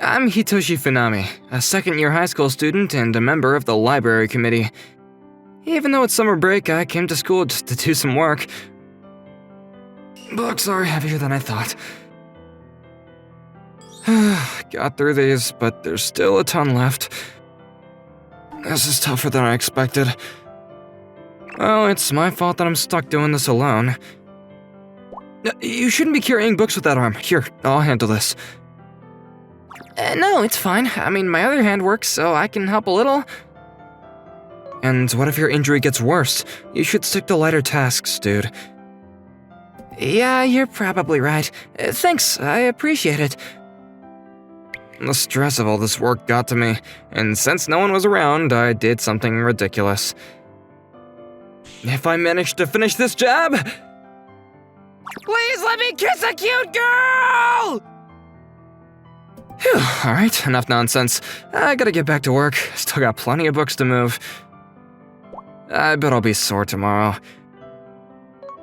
I'm Hitoshi Funami, a second-year high school student and a member of the library committee. Even though it's summer break, I came to school just to do some work. Books are heavier than I thought. Got through these, but there's still a ton left. This is tougher than I expected. Well, it's my fault that I'm stuck doing this alone. You shouldn't be carrying books with that arm. Here, I'll handle this. No, it's fine. I mean, my other hand works, so I can help a little. And what if your injury gets worse? You should stick to lighter tasks, dude. Yeah, you're probably right. Thanks, I appreciate it. The stress of all this work got to me, and since no one was around, I did something ridiculous. If I manage to finish this jab... Please let me kiss a cute girl! Phew, alright, enough nonsense. I gotta get back to work. Still got plenty of books to move. I bet I'll be sore tomorrow.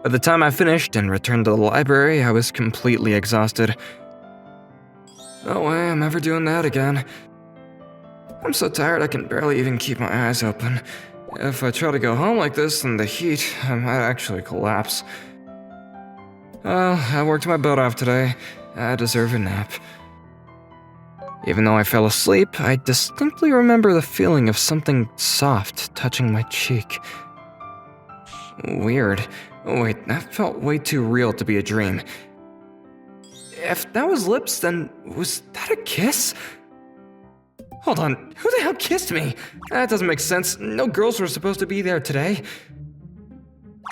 By the time I finished and returned to the library, I was completely exhausted. No way I'm ever doing that again. I'm so tired I can barely even keep my eyes open. If I try to go home like this in the heat, I might actually collapse. Well, I worked my butt off today. I deserve a nap. Even though I fell asleep, I distinctly remember the feeling of something soft touching my cheek. Weird. Wait, that felt way too real to be a dream. If that was lips, then was that a kiss? Hold on, who the hell kissed me? That doesn't make sense. No girls were supposed to be there today.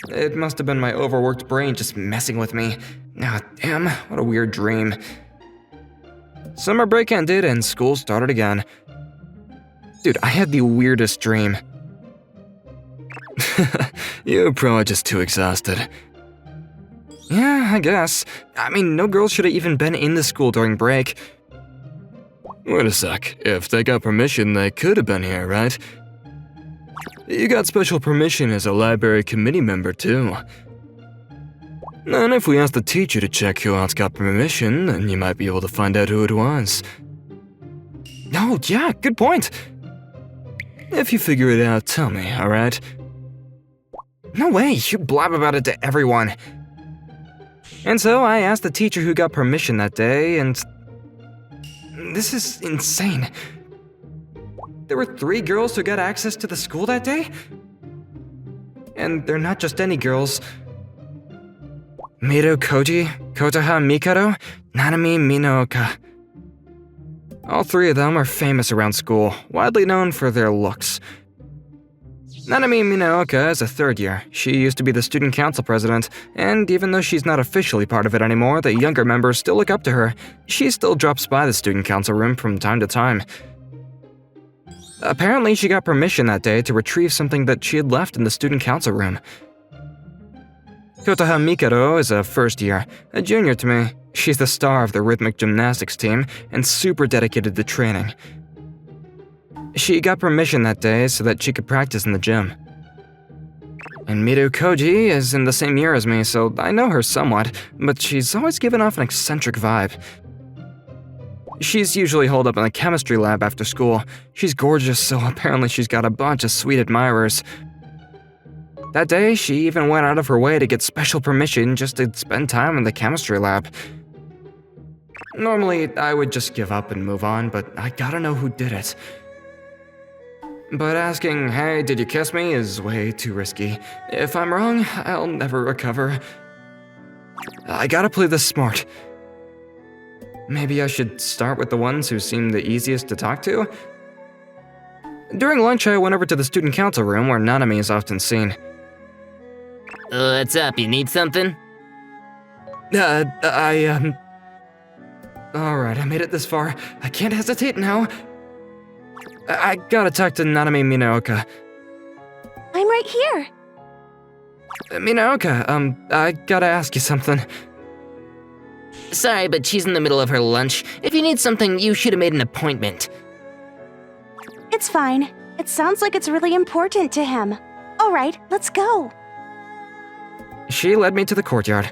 It must have been my overworked brain just messing with me. Ah, damn, what a weird dream. Summer break ended and school started again. Dude, I had the weirdest dream. You're probably just too exhausted. Yeah, I guess. I mean, no girls should have even been in the school during break. Wait a sec. If they got permission, they could have been here, right? You got special permission as a library committee member, too. And if we ask the teacher to check who else got permission, then you might be able to find out who it was. Oh, yeah, good point. If you figure it out, tell me, alright? No way, you blab about it to everyone. And so I asked the teacher who got permission that day, and... This is insane. There were 3 girls who got access to the school that day? And they're not just any girls. Miru Koji, Kotoha Mikado, Nanami Minooka. All 3 of them are famous around school, widely known for their looks. Nanami Minooka is a 3rd year. She used to be the student council president, and even though she's not officially part of it anymore, the younger members still look up to her. She still drops by the student council room from time to time. Apparently, she got permission that day to retrieve something that she had left in the student council room. Kotoha Mikado is a 1st year, a junior to me. She's the star of the rhythmic gymnastics team and super dedicated to training. She got permission that day so that she could practice in the gym. And Miru Koji is in the same year as me, so I know her somewhat, but she's always given off an eccentric vibe. She's usually holed up in the chemistry lab after school. She's gorgeous, so apparently she's got a bunch of sweet admirers. That day, she even went out of her way to get special permission just to spend time in the chemistry lab. Normally, I would just give up and move on, but I gotta know who did it. But asking, hey, did you kiss me, is way too risky. If I'm wrong, I'll never recover. I gotta play this smart. Maybe I should start with the ones who seem the easiest to talk to? During lunch, I went over to the student council room where Nanami is often seen. What's up, you need something? Alright, I made it this far. I can't hesitate now. I gotta talk to Nanami Minooka. I'm right here. Minooka, I gotta ask you something. Sorry, but she's in the middle of her lunch. If you need something, you should have made an appointment. It's fine. It sounds like it's really important to him. All right, let's go. She led me to the courtyard.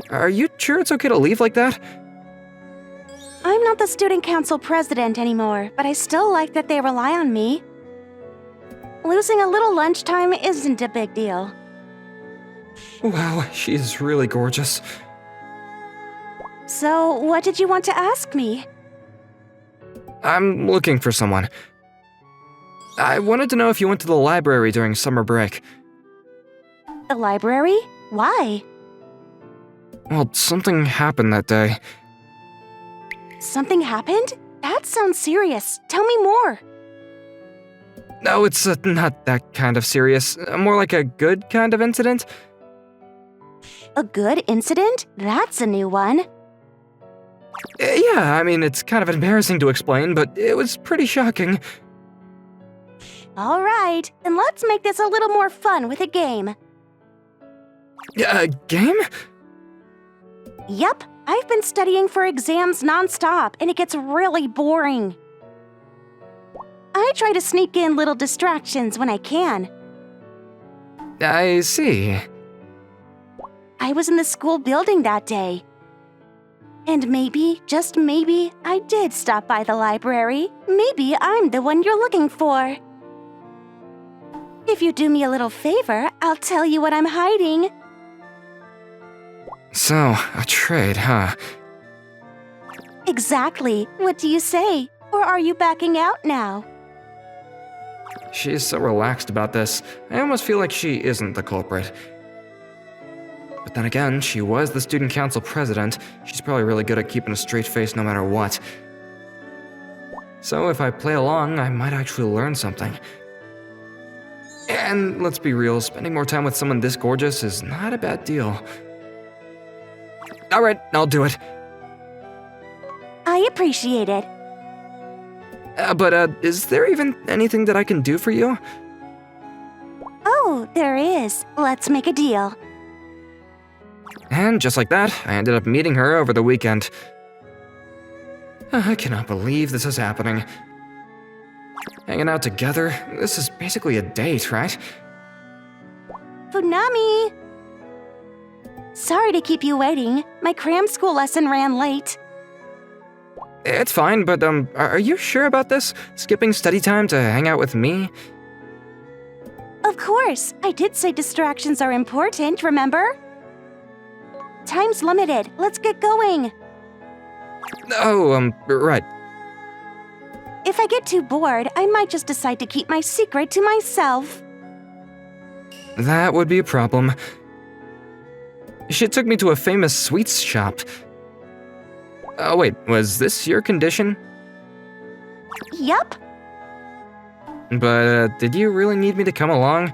Are you sure it's okay to leave like that? I'm not the student council president anymore, but I still like that they rely on me. Losing a little lunchtime isn't a big deal. Wow, she's really gorgeous. So, what did you want to ask me? I'm looking for someone. I wanted to know if you went to the library during summer break. The library? Why? Well, something happened that day. Something happened? That sounds serious. Tell me more. No, it's not that kind of serious. More like a good kind of incident. A good incident? That's a new one. Yeah, I mean, it's kind of embarrassing to explain, but it was pretty shocking. All right, then let's make this a little more fun with a game. A game? Yep, I've been studying for exams nonstop, and it gets really boring. I try to sneak in little distractions when I can. I see. I was in the school building that day. And maybe, just maybe, I did stop by the library. Maybe I'm the one you're looking for. If you do me a little favor, I'll tell you what I'm hiding. So, a trade, huh? Exactly. What do you say? Or are you backing out now? She's so relaxed about this, I almost feel like she isn't the culprit. But then again, she was the student council president. She's probably really good at keeping a straight face no matter what. So if I play along, I might actually learn something. And let's be real, spending more time with someone this gorgeous is not a bad deal. Alright, I'll do it. I appreciate it. But is there even anything that I can do for you? Oh, there is. Let's make a deal. And just like that, I ended up meeting her over the weekend. I cannot believe this is happening. Hanging out together, this is basically a date, right? Funami! Sorry to keep you waiting. My cram school lesson ran late. It's fine, but are you sure about this? Skipping study time to hang out with me? Of course. I did say distractions are important, remember? Time's limited. Let's get going. Oh, right. If I get too bored, I might just decide to keep my secret to myself. That would be a problem. She took me to a famous sweets shop. Oh wait, was this your condition? Yup. But did you really need me to come along?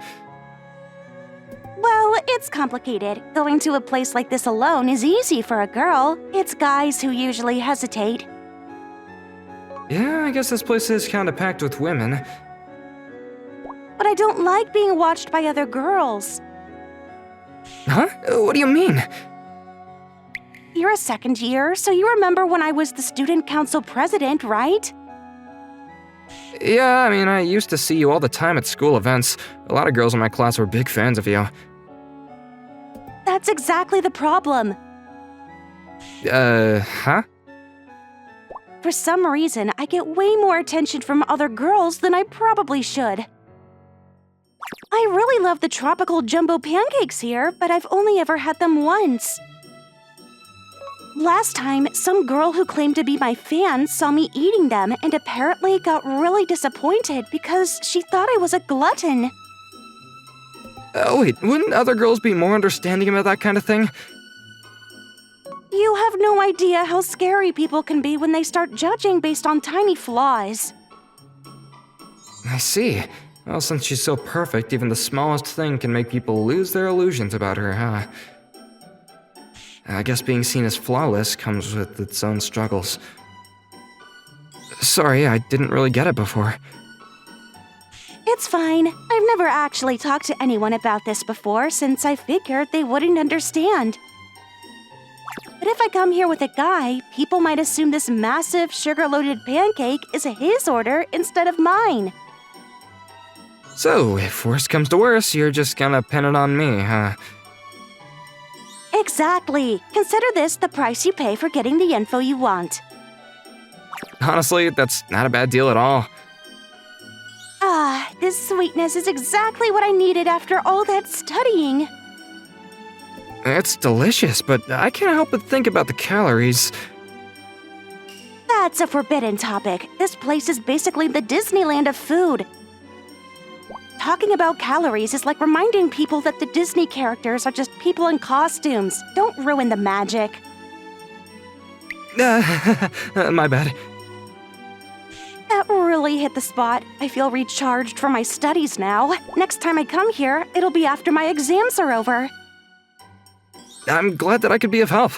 Well, it's complicated. Going to a place like this alone is easy for a girl. It's guys who usually hesitate. Yeah, I guess this place is kinda packed with women. But I don't like being watched by other girls. Huh? What do you mean? You're a second year, so you remember when I was the student council president, right? Yeah, I mean, I used to see you all the time at school events. A lot of girls in my class were big fans of you. That's exactly the problem. Huh? For some reason, I get way more attention from other girls than I probably should. I really love the tropical jumbo pancakes here, but I've only ever had them once. Last time, some girl who claimed to be my fan saw me eating them and apparently got really disappointed because she thought I was a glutton. Oh wait, wouldn't other girls be more understanding about that kind of thing? You have no idea how scary people can be when they start judging based on tiny flaws. I see. Well, since she's so perfect, even the smallest thing can make people lose their illusions about her, huh? I guess being seen as flawless comes with its own struggles. Sorry, I didn't really get it before. It's fine. I've never actually talked to anyone about this before since I figured they wouldn't understand. But if I come here with a guy, people might assume this massive sugar-loaded pancake is his order instead of mine. So, if worse comes to worse, you're just gonna pin it on me, huh? Exactly. Consider this the price you pay for getting the info you want. Honestly, that's not a bad deal at all. Ah, this sweetness is exactly what I needed after all that studying. It's delicious, but I can't help but think about the calories. That's a forbidden topic. This place is basically the Disneyland of food. Talking about calories is like reminding people that the Disney characters are just people in costumes. Don't ruin the magic. My bad. That really hit the spot. I feel recharged for my studies now. Next time I come here, it'll be after my exams are over. I'm glad that I could be of help.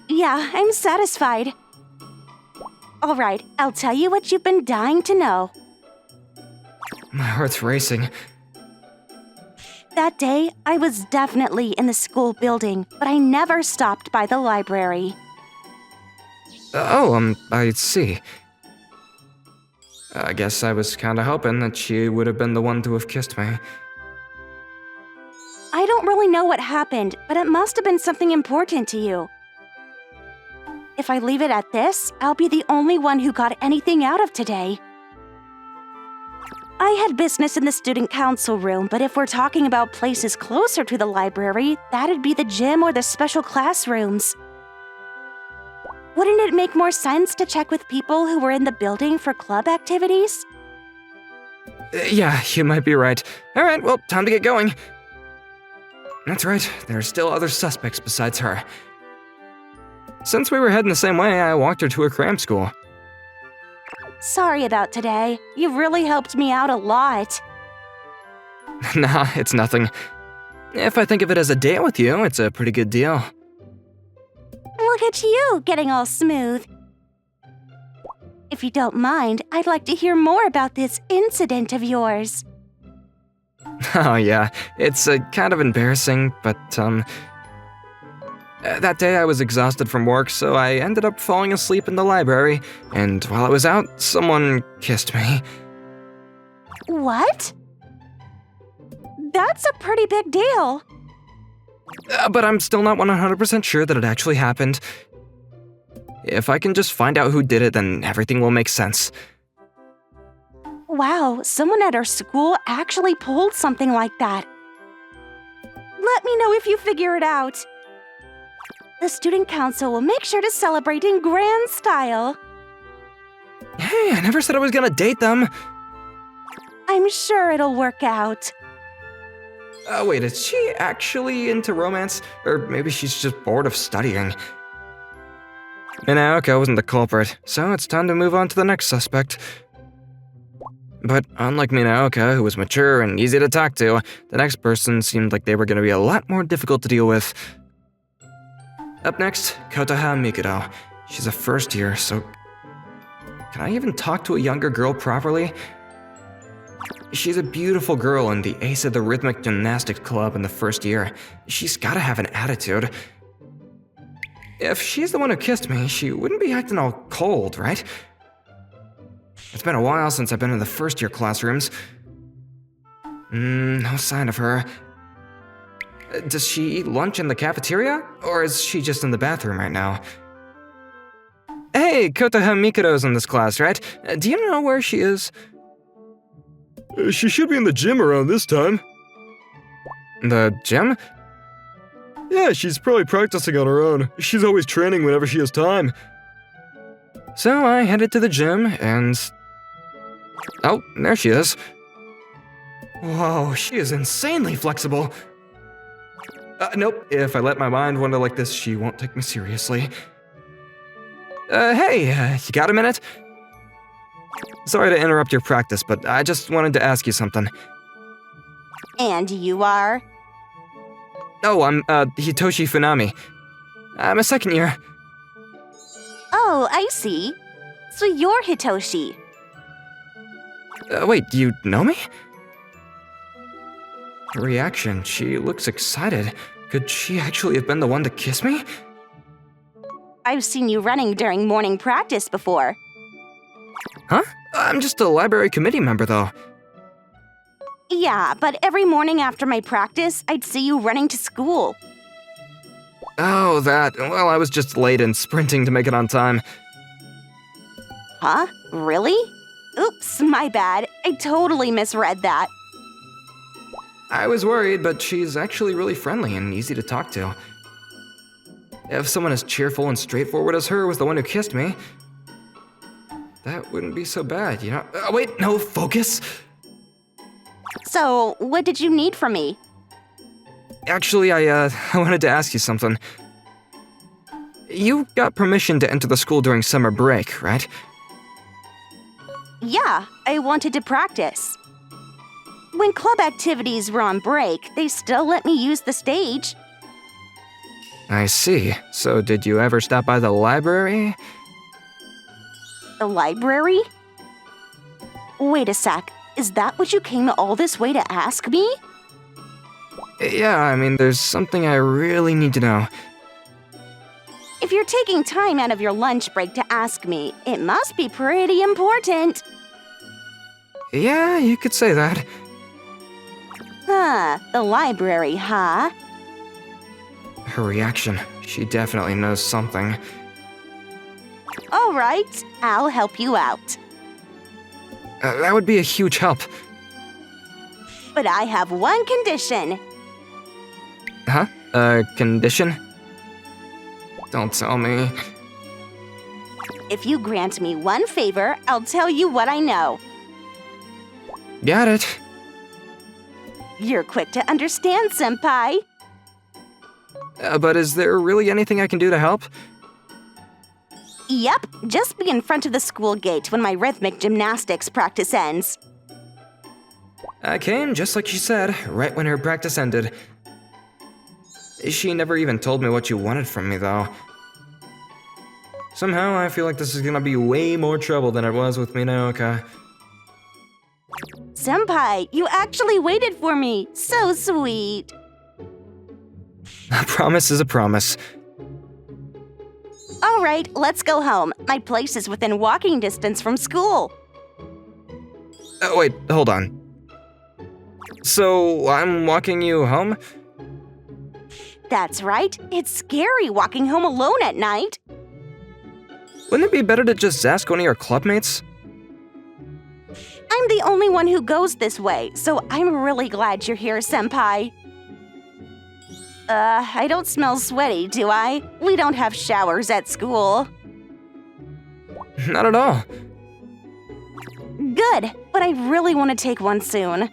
Yeah, I'm satisfied. All right, I'll tell you what you've been dying to know. My heart's racing. That day, I was definitely in the school building, but I never stopped by the library. I see. I guess I was kinda hoping that she would have been the one to have kissed me. I don't really know what happened, but it must have been something important to you. If I leave it at this, I'll be the only one who got anything out of today. I had business in the student council room, but if we're talking about places closer to the library, that'd be the gym or the special classrooms. Wouldn't it make more sense to check with people who were in the building for club activities? Yeah, you might be right. Alright, well, time to get going. That's right, there are still other suspects besides her. Since we were heading the same way, I walked her to her cram school. Sorry about today. You've really helped me out a lot. Nah, it's nothing. If I think of it as a date with you, it's a pretty good deal. Look at you, getting all smooth. If you don't mind, I'd like to hear more about this incident of yours. Oh yeah, it's kind of embarrassing, but that day I was exhausted from work, so I ended up falling asleep in the library, and while I was out, someone kissed me. What? That's a pretty big deal. But I'm still not 100% sure that it actually happened. If I can just find out who did it, then everything will make sense. Wow, someone at our school actually pulled something like that. Let me know if you figure it out. The student council will make sure to celebrate in grand style. Hey, I never said I was gonna date them. I'm sure it'll work out. Wait, is she actually into romance? Or maybe she's just bored of studying. Minaoka wasn't the culprit, so it's time to move on to the next suspect. But unlike Minaoka, who was mature and easy to talk to, the next person seemed like they were going to be a lot more difficult to deal with. Up next, Kotoha Mikado. She's a first year, so... Can I even talk to a younger girl properly? She's a beautiful girl and the ace of the rhythmic gymnastics club in the first year. She's gotta have an attitude. If she's the one who kissed me, she wouldn't be acting all cold, right? It's been a while since I've been in the first year classrooms. No sign of her. Does she eat lunch in the cafeteria? Or is she just in the bathroom right now? Hey, Kotoha Mikado's in this class, right? Do you know where she is? She should be in the gym around this time. The gym? Yeah, she's probably practicing on her own. She's always training whenever she has time. So I headed to the gym and... Oh, there she is. Whoa, she is insanely flexible. Nope, if I let my mind wander like this, she won't take me seriously. Hey, you got a minute? Sorry to interrupt your practice, but I just wanted to ask you something. And you are? Oh, I'm, Hitoshi Funami. I'm a second year. Oh, I see. So you're Hitoshi. Wait, you know me? Her reaction, she looks excited. Could she actually have been the one to kiss me? I've seen you running during morning practice before. Huh? I'm just a library committee member, though. Yeah, but every morning after my practice, I'd see you running to school. Oh, that. Well, I was just late and sprinting to make it on time. Huh? Really? Oops, my bad. I totally misread that. I was worried, but she's actually really friendly and easy to talk to. If someone as cheerful and straightforward as her was the one who kissed me, that wouldn't be so bad, you know? Wait, no, focus! So, what did you need from me? Actually, I wanted to ask you something. You got permission to enter the school during summer break, right? Yeah, I wanted to practice. When club activities were on break, they still let me use the stage. I see. So did you ever stop by the library? The library? Wait a sec, is that what you came all this way to ask me? Yeah, I mean, there's something I really need to know. If you're taking time out of your lunch break to ask me, it must be pretty important. Yeah, you could say that. Huh, the library, huh? Her reaction. She definitely knows something. All right, I'll help you out. That would be a huge help. But I have one condition. Huh? Condition? Don't tell me. If you grant me one favor, I'll tell you what I know. Got it. You're quick to understand, Senpai. But is there really anything I can do to help? Yep, just be in front of the school gate when my rhythmic gymnastics practice ends. I came just like she said, right when her practice ended. She never even told me what you wanted from me, though. Somehow, I feel like this is gonna be way more trouble than it was with Minaoka. Senpai, you actually waited for me. So sweet. A promise is a promise. All right, let's go home. My place is within walking distance from school. Wait, hold on. So, I'm walking you home? That's right. It's scary walking home alone at night. Wouldn't it be better to just ask one of your clubmates? I'm the only one who goes this way, so I'm really glad you're here, Senpai. I don't smell sweaty, do I? We don't have showers at school. Not at all. Good, but I really want to take one soon.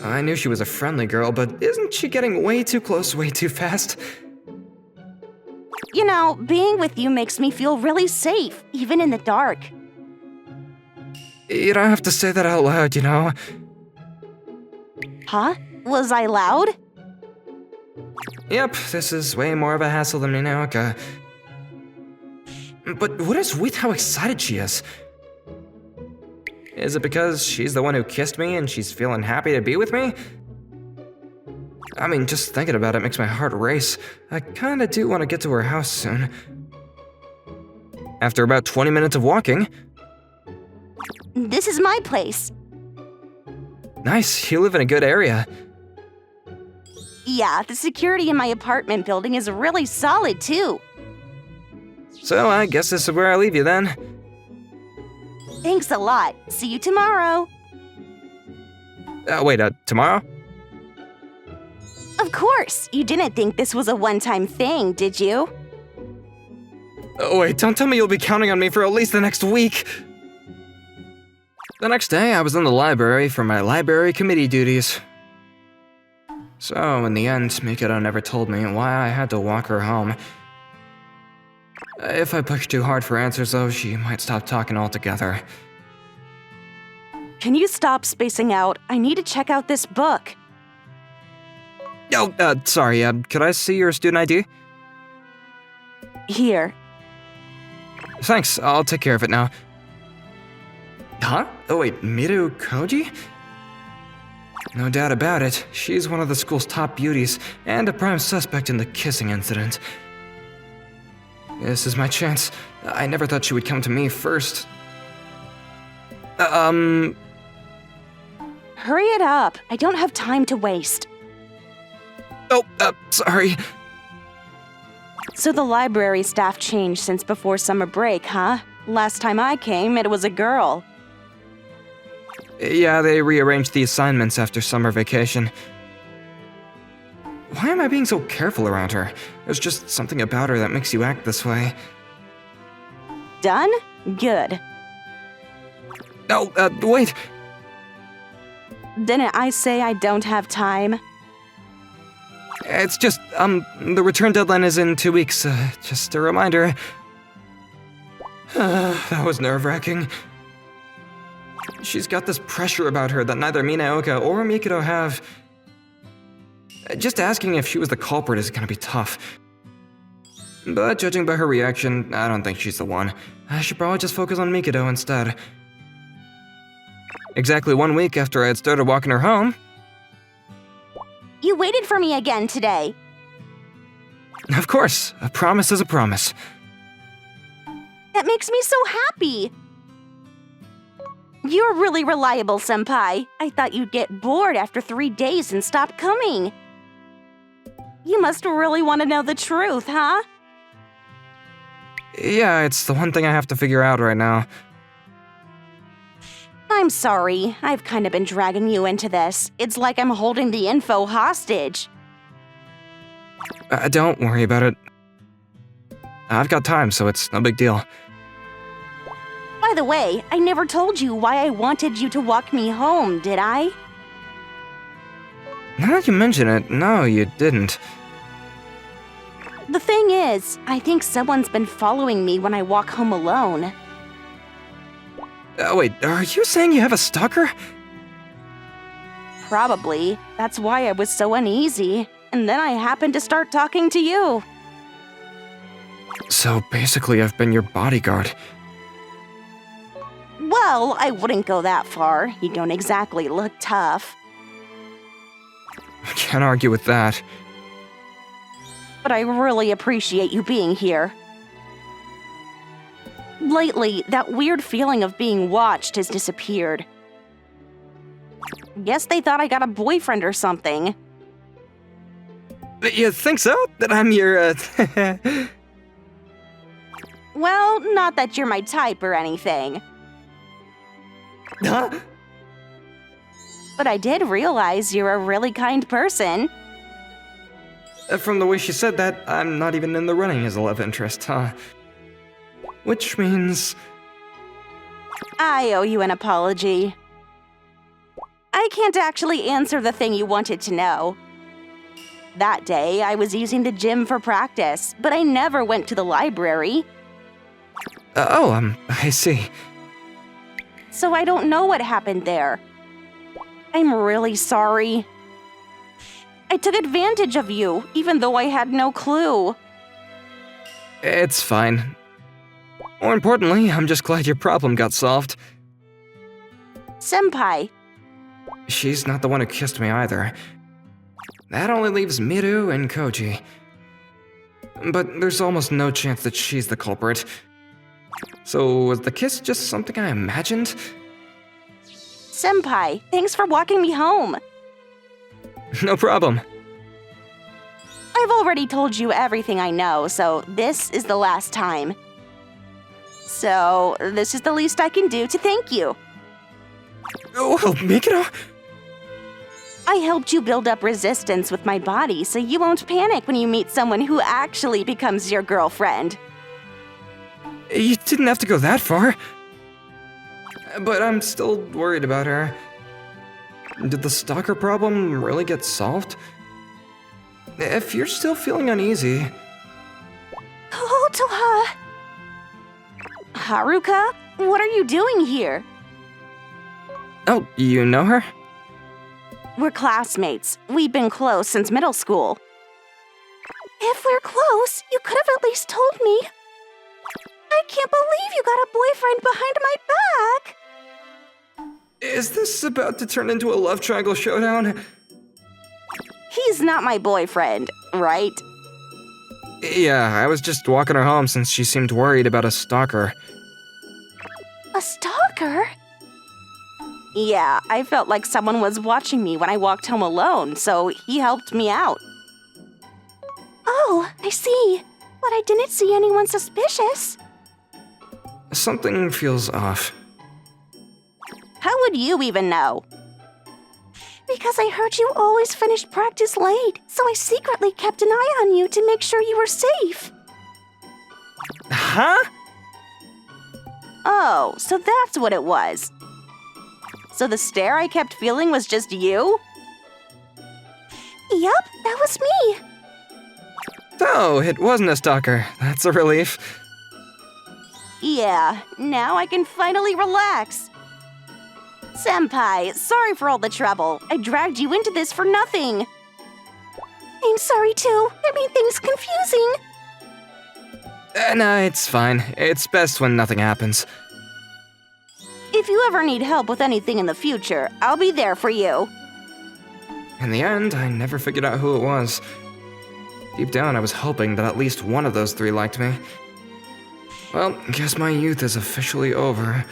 I knew she was a friendly girl, but isn't she getting way too close way too fast? You know, being with you makes me feel really safe, even in the dark. You don't have to say that out loud, you know? Huh? Was I loud? Yep, this is way more of a hassle than Minaoka. But what is with how excited she is? Is it because she's the one who kissed me and she's feeling happy to be with me? I mean, just thinking about it makes my heart race. I kinda do want to get to her house soon. After about 20 minutes of walking... This is my place. Nice, you live in a good area. Yeah, the security in my apartment building is really solid, too. So I guess this is where I leave you then. Thanks a lot. See you tomorrow. Wait, tomorrow? Of course. You didn't think this was a one-time thing, did you? Wait, don't tell me you'll be counting on me for at least the next week. The next day, I was in the library for my library committee duties. So, in the end, Mikado never told me why I had to walk her home. If I pushed too hard for answers, though, she might stop talking altogether. Can you stop spacing out? I need to check out this book. Oh, sorry, could I see your student ID? Here. Thanks, I'll take care of it now. Huh? Oh wait, Miru Koji? No doubt about it, she's one of the school's top beauties, and a prime suspect in the kissing incident. This is my chance. I never thought she would come to me first. Hurry it up. I don't have time to waste. Oh, sorry. So the library staff changed since before summer break, huh? Last time I came, it was a girl. Yeah, they rearranged the assignments after summer vacation. Why am I being so careful around her? There's just something about her that makes you act this way. Done? Good. Oh, wait! Didn't I say I don't have time? It's just, the return deadline is in 2 weeks. Just a reminder. That was nerve-wracking. She's got this pressure about her that neither Minaoka or Mikado have. Just asking if she was the culprit is gonna be tough. But judging by her reaction, I don't think she's the one. I should probably just focus on Mikado instead. Exactly 1 week after I had started walking her home. You waited for me again today. Of course, a promise is a promise. That makes me so happy. You're really reliable, Senpai. I thought you'd get bored after 3 days and stop coming. You must really want to know the truth, huh? Yeah, it's the one thing I have to figure out right now. I'm sorry. I've kind of been dragging you into this. It's like I'm holding the info hostage. Don't worry about it. I've got time, so it's no big deal. By the way, I never told you why I wanted you to walk me home, did I? Now that you mention it, no, you didn't. The thing is, I think someone's been following me when I walk home alone. Wait, are you saying you have a stalker? Probably. That's why I was so uneasy. And then I happened to start talking to you. So basically, I've been your bodyguard. Well, I wouldn't go that far. You don't exactly look tough. Can't argue with that. But I really appreciate you being here. Lately, that weird feeling of being watched has disappeared. Guess they thought I got a boyfriend or something. You think so? That I'm your, Well, not that you're my type or anything. Huh? But I did realize you're a really kind person. From the way she said that, I'm not even in the running as a love interest, huh? Which means... I owe you an apology. I can't actually answer the thing you wanted to know. That day, I was using the gym for practice, but I never went to the library. I see. So I don't know what happened there. I'm really sorry. I took advantage of you, even though I had no clue. It's fine. More importantly, I'm just glad your problem got solved. Senpai, She's not the one who kissed me either. That only leaves Miru and Koji. But there's almost no chance that she's the culprit. So was the kiss just something I imagined? Senpai, thanks for walking me home. No problem. I've already told you everything I know, so this is the last time. So, this is the least I can do to thank you. Well, Mikado? I helped you build up resistance with my body so you won't panic when you meet someone who actually becomes your girlfriend. You didn't have to go that far. But I'm still worried about her. Did the stalker problem really get solved? If you're still feeling uneasy... Kotoha! Haruka, what are you doing here? Oh, you know her? We're classmates. We've been close since middle school. If we're close, you could have at least told me. I can't believe you got a boyfriend behind my back! Is this about to turn into a love triangle showdown? He's not my boyfriend, right? Yeah, I was just walking her home since she seemed worried about a stalker. A stalker? Yeah, I felt like someone was watching me when I walked home alone, so he helped me out. Oh, I see. But I didn't see anyone suspicious. something feels off. How would you even know? Because I heard you always finished practice late, so I secretly kept an eye on you to make sure you were safe. Huh? Oh, so that's what it was. So the stare I kept feeling was just you? Yup, that was me. Oh, it wasn't a stalker. That's a relief. Yeah, now I can finally relax. Senpai, sorry for all the trouble. I dragged you into this for nothing. I'm sorry too. It made things confusing. No, it's fine. It's best when nothing happens. If you ever need help with anything in the future, I'll be there for you. In the end, I never figured out who it was. Deep down, I was hoping that at least one of those three liked me. Well, guess my youth is officially over.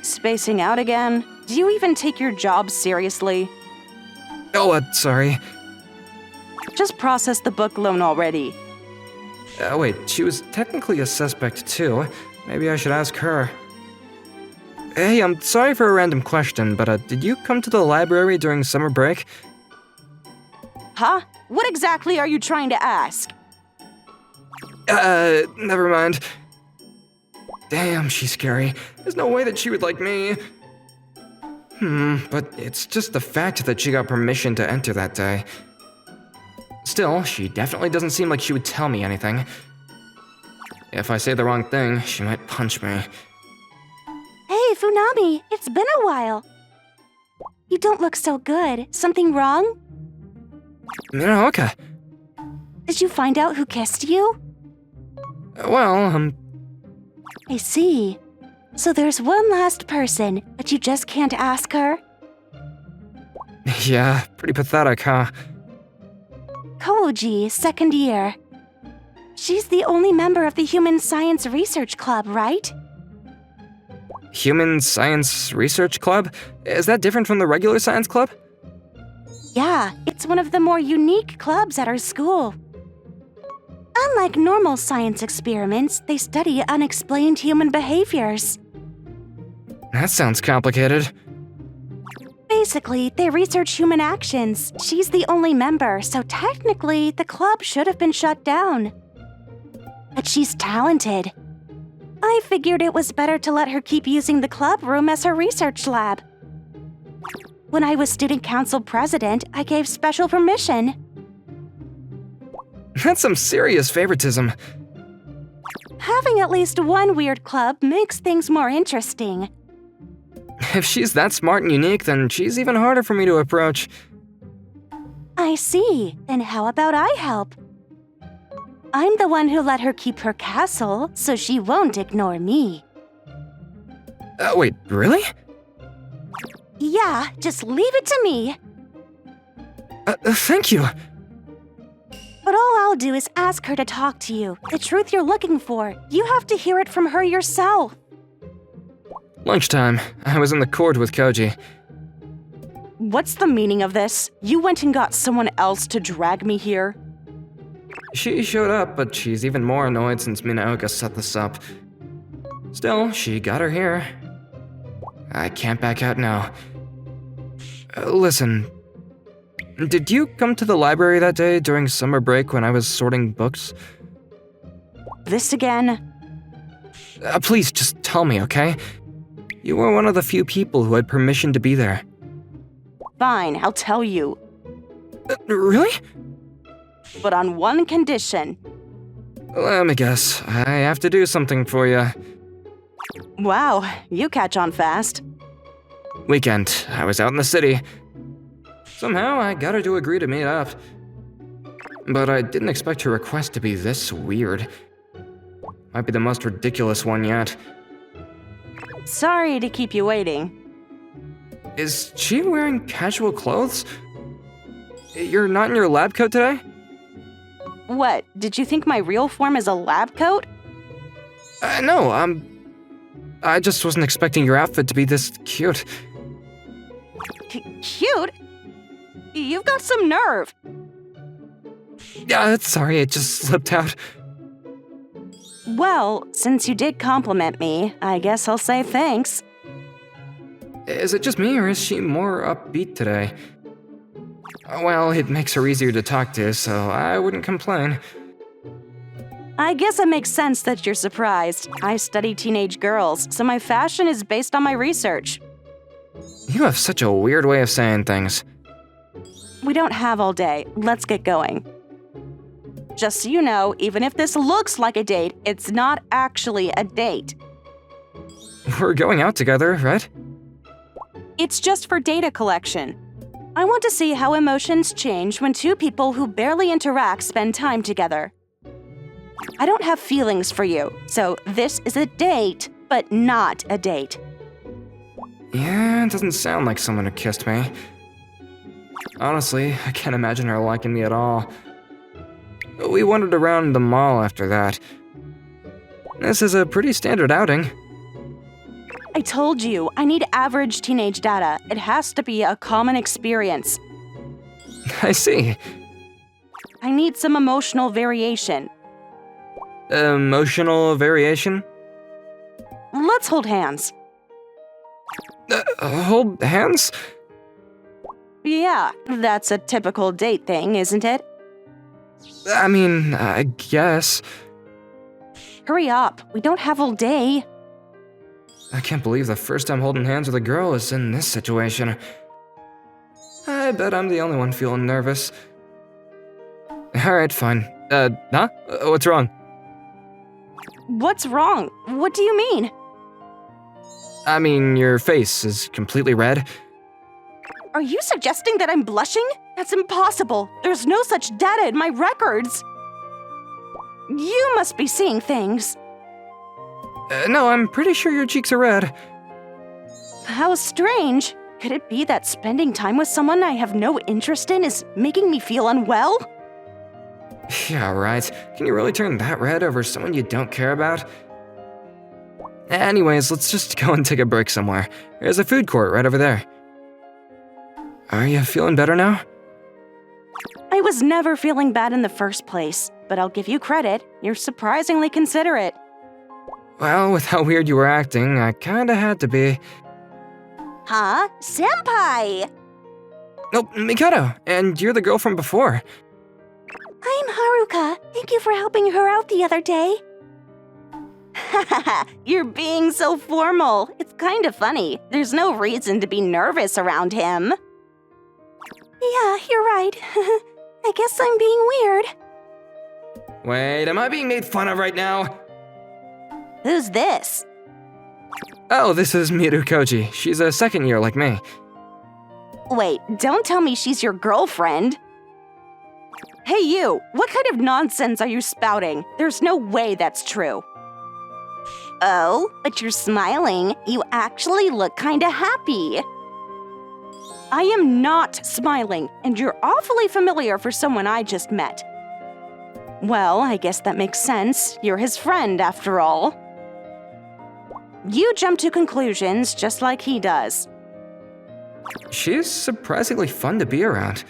Spacing out again? Do you even take your job seriously? Oh, sorry. Just process the book loan already. Wait, she was technically a suspect too. Maybe I should ask her. Hey, I'm sorry for a random question, but did you come to the library during summer break? Huh? What exactly are you trying to ask? Never mind. Damn, she's scary. There's no way that she would like me. But it's just the fact that she got permission to enter that day. Still, she definitely doesn't seem like she would tell me anything. If I say the wrong thing, she might punch me. Hey, Funami, it's been a while. You don't look so good. Something wrong? No, okay. Did you find out who kissed you? Well, I see. So there's one last person, but you just can't ask her? yeah, pretty pathetic, huh? Koji, second year. She's the only member of the Human Science Research Club, right? Human Science Research Club? Is that different from the regular science club? Yeah, it's one of the more unique clubs at our school. Unlike normal science experiments, they study unexplained human behaviors. That sounds complicated. Basically, they research human actions. She's the only member, so technically, the club should have been shut down. But she's talented. I figured it was better to let her keep using the club room as her research lab. When I was student council president, I gave special permission. That's some serious favoritism. Having at least one weird club makes things more interesting. If she's that smart and unique, then she's even harder for me to approach. I see. Then how about I help? I'm the one who let her keep her castle, so she won't ignore me. Wait, really? Yeah, just leave it to me. Thank you. But all I'll do is ask her to talk to you. The truth you're looking for. You have to hear it from her yourself. Lunchtime. I was in the court with Koji. What's the meaning of this? You went and got someone else to drag me here? She showed up, but she's even more annoyed since Minaoka set this up. Still, she got her here. I can't back out now. Listen, did you come to the library that day during summer break when I was sorting books? This again? Please, just tell me, okay? You were one of the few people who had permission to be there. Fine, I'll tell you. Really? But on one condition. Let me guess. I have to do something for you. Wow, you catch on fast. Weekend. I was out in the city. Somehow, I got her to agree to meet up. But I didn't expect her request to be this weird. Might be the most ridiculous one yet. Sorry to keep you waiting. Is she wearing casual clothes? You're not in your lab coat today? What, did you think my real form is a lab coat? No, I just wasn't expecting your outfit to be this cute. Cute? You've got some nerve. Sorry, it just slipped out. Well, since you did compliment me, I guess I'll say thanks. Is it just me, or is she more upbeat today? Well, it makes her easier to talk to, so I wouldn't complain. I guess it makes sense that you're surprised. I study teenage girls, so my fashion is based on my research. You have such a weird way of saying things. We don't have all day. Let's get going. Just so you know, even if this looks like a date, it's not actually a date. We're going out together, right? It's just for data collection. I want to see how emotions change when two people who barely interact spend time together. I don't have feelings for you, so this is a date, but not a date. Yeah, it doesn't sound like someone who kissed me. Honestly, I can't imagine her liking me at all. We wandered around the mall after that. This is a pretty standard outing. I told you, I need average teenage data. It has to be a common experience. I see. I need some emotional variation. Emotional variation? Let's hold hands. Hold hands? Yeah, that's a typical date thing, isn't it? I mean, I guess. Hurry up, we don't have all day. I can't believe the first time holding hands with a girl is in this situation. I bet I'm the only one feeling nervous. Alright, fine. Huh? What's wrong? What's wrong? What do you mean? I mean, your face is completely red. Are you suggesting that I'm blushing? That's impossible. There's no such data in my records. You must be seeing things. No, I'm pretty sure your cheeks are red. How strange. Could it be that spending time with someone I have no interest in is making me feel unwell? Yeah, right. Can you really turn that red over someone you don't care about? Anyways, let's just go and take a break somewhere. There's a food court right over there. Are you feeling better now? I was never feeling bad in the first place, but I'll give you credit. You're surprisingly considerate. Well, with how weird you were acting, I kinda had to be. Huh? Senpai! Oh, Mikado, and you're the girl from before. I'm Haruka. Thank you for helping her out the other day. Hahaha, you're being so formal. It's kind of funny. There's no reason to be nervous around him. Yeah, you're right. I guess I'm being weird. Wait, am I being made fun of right now? Who's this? Oh, this is Miru Koji. She's a second year like me. Wait, don't tell me she's your girlfriend. Hey you, what kind of nonsense are you spouting? There's no way that's true. Oh, but you're smiling. You actually look kinda happy. I am not smiling, and you're awfully familiar for someone I just met. Well, I guess that makes sense. You're his friend, after all. You jump to conclusions just like he does. She's surprisingly fun to be around.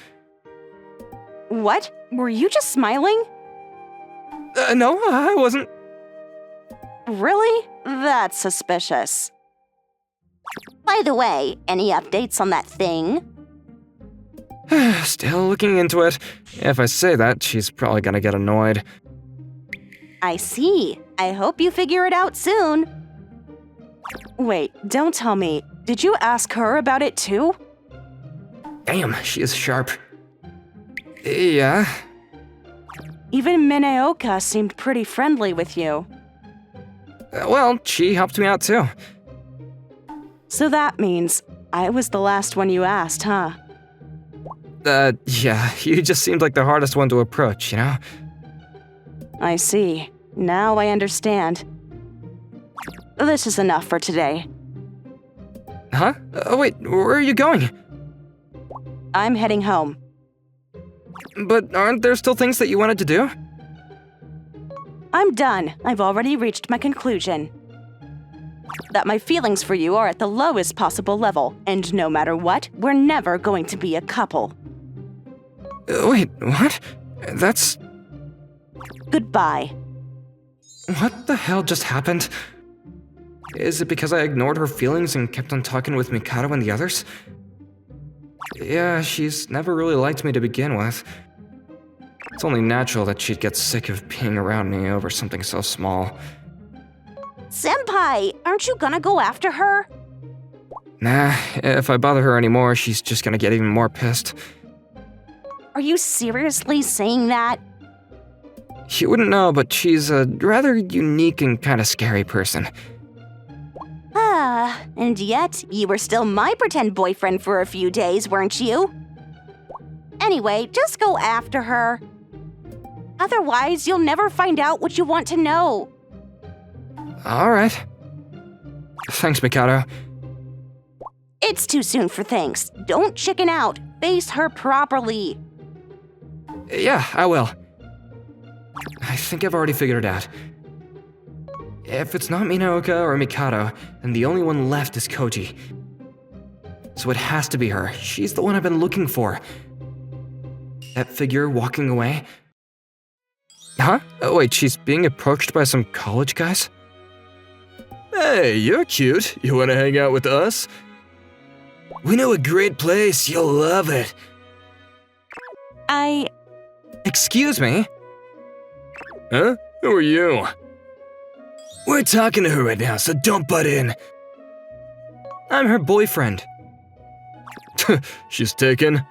What? Were you just smiling? No, I wasn't. Really? That's suspicious. By the way, any updates on that thing? Still looking into it. If I say that, she's probably gonna get annoyed. I see. I hope you figure it out soon. Wait, don't tell me. Did you ask her about it too? Damn, she is sharp. Yeah. Even Mineoka seemed pretty friendly with you. Well, she helped me out too. So that means I was the last one you asked, huh? Yeah, you just seemed like the hardest one to approach, you know? I see. Now I understand. This is enough for today. Huh? Wait, where are you going? I'm heading home. But aren't there still things that you wanted to do? I'm done. I've already reached my conclusion. That my feelings for you are at the lowest possible level, and no matter what, we're never going to be a couple. Wait, what? That's... Goodbye. What the hell just happened? Is it because I ignored her feelings and kept on talking with Mikado and the others? Yeah, she's never really liked me to begin with. It's only natural that she'd get sick of being around me over something so small. Senpai, aren't you gonna go after her? Nah, if I bother her anymore, she's just gonna get even more pissed. Are you seriously saying that? You wouldn't know, but she's a rather unique and kinda scary person. And yet, you were still my pretend boyfriend for a few days, weren't you? Anyway, just go after her. Otherwise, you'll never find out what you want to know. Alright. Thanks, Mikado. It's too soon for thanks. Don't chicken out. Face her properly. Yeah, I will. I think I've already figured it out. If it's not Minaoka or Mikado, then the only one left is Koji. So it has to be her. She's the one I've been looking for. That figure walking away? Huh? Oh wait, she's being approached by some college guys? Hey, you're cute. You wanna hang out with us? We know a great place. You'll love it. Excuse me? Huh? Who are you? We're talking to her right now, so don't butt in. I'm her boyfriend. She's taken.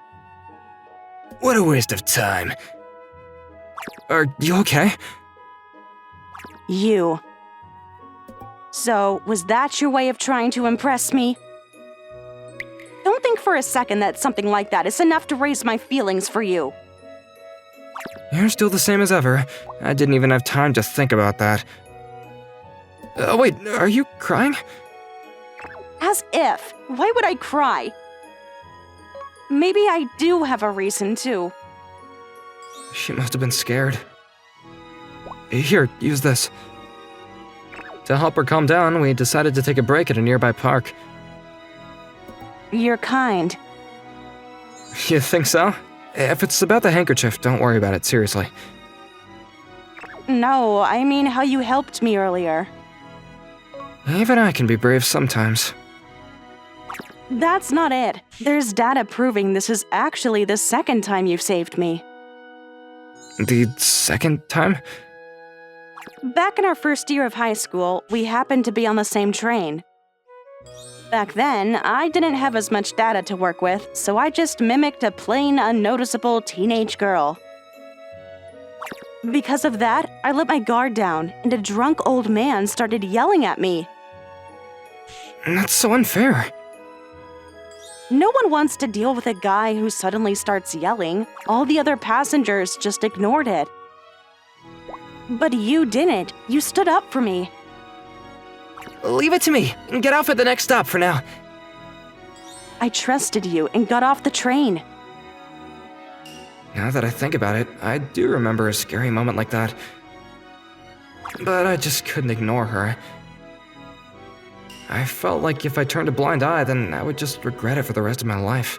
What a waste of time. Are you okay? You. So, was that your way of trying to impress me? Don't think for a second that something like that is enough to raise my feelings for you. You're still the same as ever. I didn't even have time to think about that. Wait, are you crying? As if. Why would I cry? Maybe I do have a reason too. She must have been scared. Here, use this. To help her calm down, we decided to take a break at a nearby park. You're kind. You think so? If it's about the handkerchief, don't worry about it, seriously. No, I mean how you helped me earlier. Even I can be brave sometimes. That's not it. There's data proving this is actually the second time you've saved me. The second time? Back in our first year of high school, we happened to be on the same train. Back then, I didn't have as much data to work with, so I just mimicked a plain, unnoticeable teenage girl. Because of that, I let my guard down, and a drunk old man started yelling at me. That's so unfair. No one wants to deal with a guy who suddenly starts yelling. All the other passengers just ignored it. But you didn't. You stood up for me. Leave it to me, and get off at the next stop for now. I trusted you and got off the train. Now that I think about it, I do remember a scary moment like that. But I just couldn't ignore her. I felt like if I turned a blind eye, then I would just regret it for the rest of my life.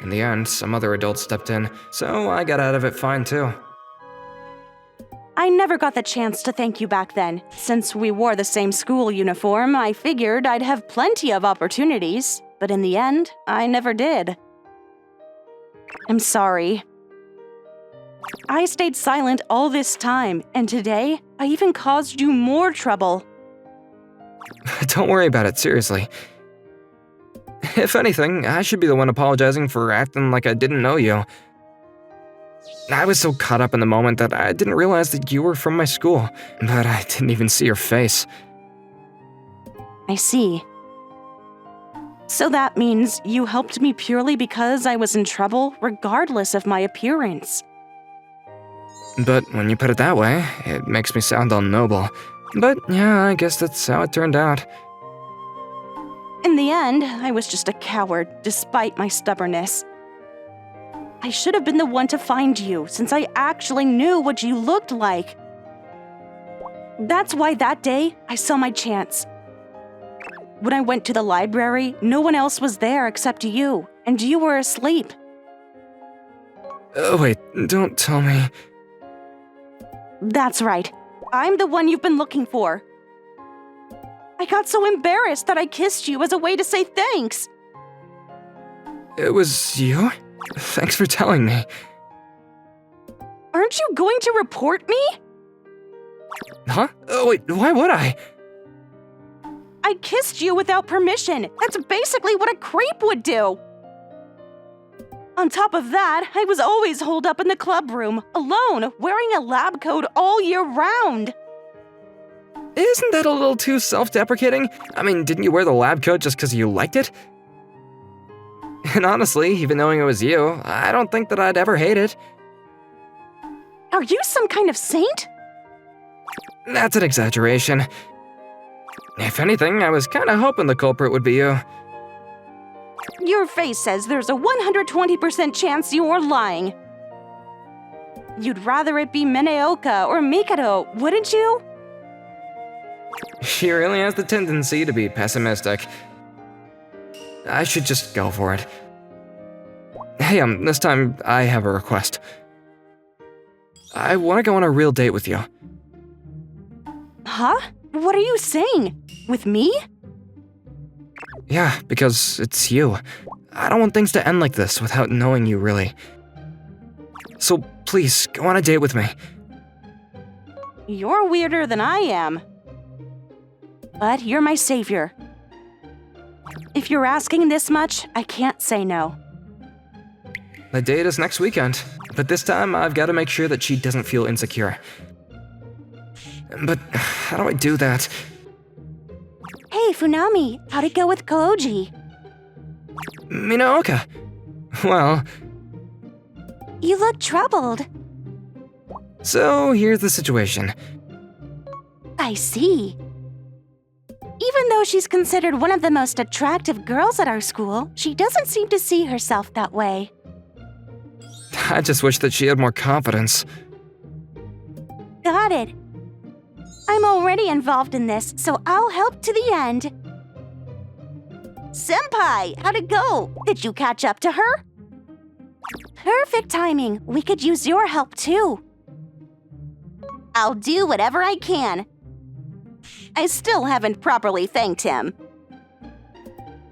In the end, some other adults stepped in, so I got out of it fine too. I never got the chance to thank you back then. Since we wore the same school uniform, I figured I'd have plenty of opportunities. But in the end, I never did. I'm sorry. I stayed silent all this time, and today, I even caused you more trouble. Don't worry about it, seriously. If anything, I should be the one apologizing for acting like I didn't know you. I was so caught up in the moment that I didn't realize that you were from my school, but I didn't even see your face. I see. So that means you helped me purely because I was in trouble, regardless of my appearance. But when you put it that way, it makes me sound all noble. But yeah, I guess that's how it turned out. In the end, I was just a coward, despite my stubbornness. I should have been the one to find you, since I actually knew what you looked like. That's why that day, I saw my chance. When I went to the library, no one else was there except you, and you were asleep. Oh wait, don't tell me. That's right. I'm the one you've been looking for. I got so embarrassed that I kissed you as a way to say thanks. It was you? Thanks for telling me. Aren't you going to report me? Huh? Oh, wait, why would I? I kissed you without permission. That's basically what a creep would do. On top of that, I was always holed up in the club room, alone, wearing a lab coat all year round. Isn't that a little too self-deprecating? I mean, didn't you wear the lab coat just because you liked it? And honestly, even knowing it was you, I don't think that I'd ever hate it. Are you some kind of saint? That's an exaggeration. If anything, I was kinda hoping the culprit would be you. Your face says there's a 120% chance you're lying. You'd rather it be Mineoka or Mikado, wouldn't you? She really has the tendency to be pessimistic. I should just go for it. Hey, this time I have a request. I want to go on a real date with you. Huh? What are you saying? With me? Yeah, because it's you. I don't want things to end like this without knowing you really. So please, go on a date with me. You're weirder than I am. But you're my savior. If you're asking this much, I can't say no. The date is next weekend, but this time I've got to make sure that she doesn't feel insecure. But how do I do that? Hey, Funami, how'd it go with Koji? Minaoka. Well, You look troubled. so here's the situation. I see. Even though she's considered one of the most attractive girls at our school, she doesn't seem to see herself that way. I just wish that she had more confidence. Got it. I'm already involved in this, so I'll help to the end. Senpai, how'd it go? Did you catch up to her? Perfect timing. We could use your help too. I'll do whatever I can. I still haven't properly thanked him.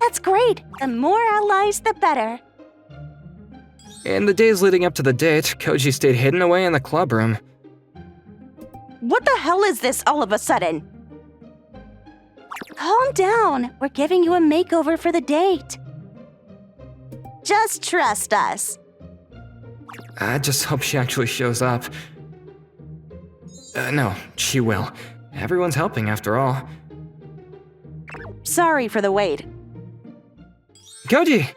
That's great. The more allies, the better. In the days leading up to the date, Koji stayed hidden away in the club room. What the hell is this all of a sudden? Calm down. We're giving you a makeover for the date. Just trust us. I just hope she actually shows up. No, she will. Everyone's helping after all. Sorry for the wait. Koji!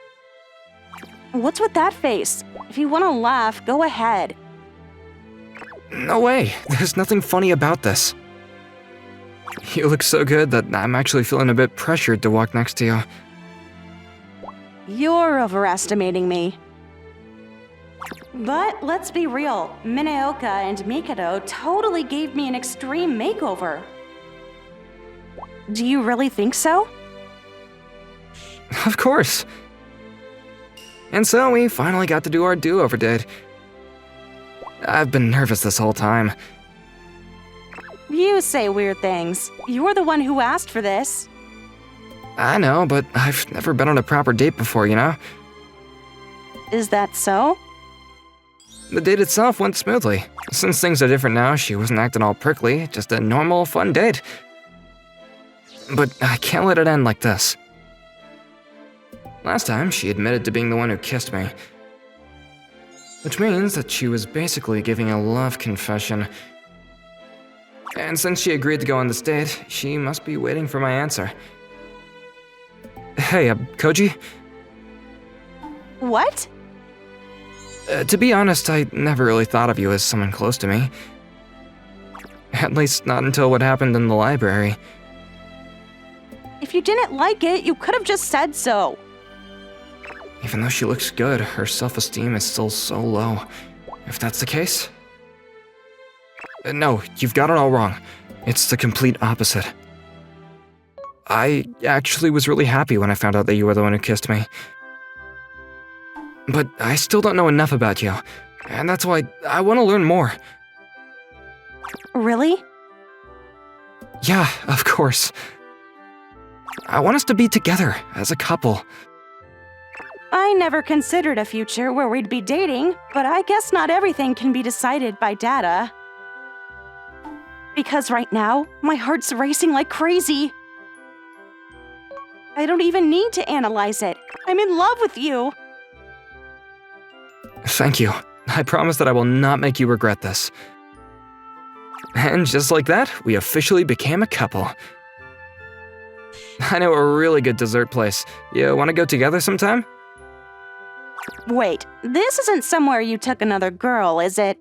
What's with that face? If you want to laugh, go ahead. No way, there's nothing funny about this. You look so good that I'm actually feeling a bit pressured to walk next to you. You're overestimating me. But let's be real, Mineoka and Mikado totally gave me an extreme makeover. Do you really think so? Of course. And so we finally got to do our do-over date. I've been nervous this whole time. You say weird things. You're the one who asked for this. I know, but I've never been on a proper date before, you know? Is that so? The date itself went smoothly. Since things are different now, she wasn't acting all prickly, just a normal, fun date. But I can't let it end like this. Last time, she admitted to being the one who kissed me. Which means that she was basically giving a love confession. And since she agreed to go on this date, she must be waiting for my answer. Hey, Koji? What? To be honest, I never really thought of you as someone close to me. At least not until what happened in the library. If you didn't like it, you could have just said so. Even though she looks good, her self-esteem is still so low. If that's the case... No, you've got it all wrong. It's the complete opposite. I actually was really happy when I found out that you were the one who kissed me. But I still don't know enough about you, and that's why I want to learn more. Really? Yeah, of course. I want us to be together as a couple. I never considered a future where we'd be dating, but I guess not everything can be decided by data. Because right now, my heart's racing like crazy. I don't even need to analyze it. I'm in love with you. Thank you. I promise that I will not make you regret this. And just like that, we officially became a couple. I know a really good dessert place. You want to go together sometime? Wait, this isn't somewhere you took another girl, is it?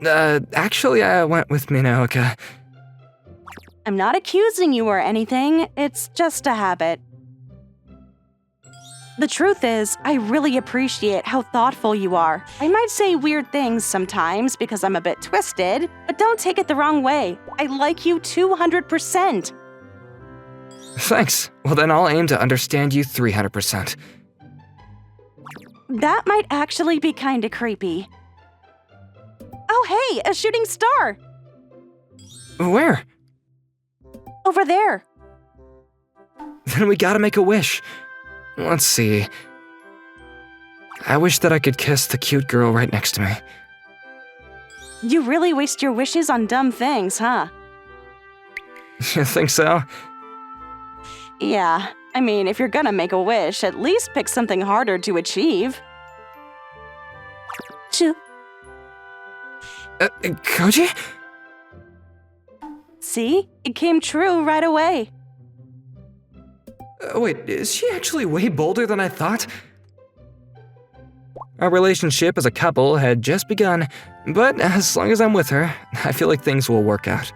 Actually, I went with Minoka. I'm not accusing you or anything, it's just a habit. The truth is, I really appreciate how thoughtful you are. I might say weird things sometimes because I'm a bit twisted, but don't take it the wrong way. I like you 200%. Thanks. Well, then I'll aim to understand you 300%. That might actually be kinda creepy. Oh hey, a shooting star! Where? Over there. Then we gotta make a wish. Let's see. I wish that I could kiss the cute girl right next to me. You really waste your wishes on dumb things, huh? You think so? Yeah, I mean, if you're gonna make a wish, at least pick something harder to achieve. Koji? See? It came true right away. Wait, is she actually way bolder than I thought? Our relationship as a couple had just begun, but as long as I'm with her, I feel like things will work out.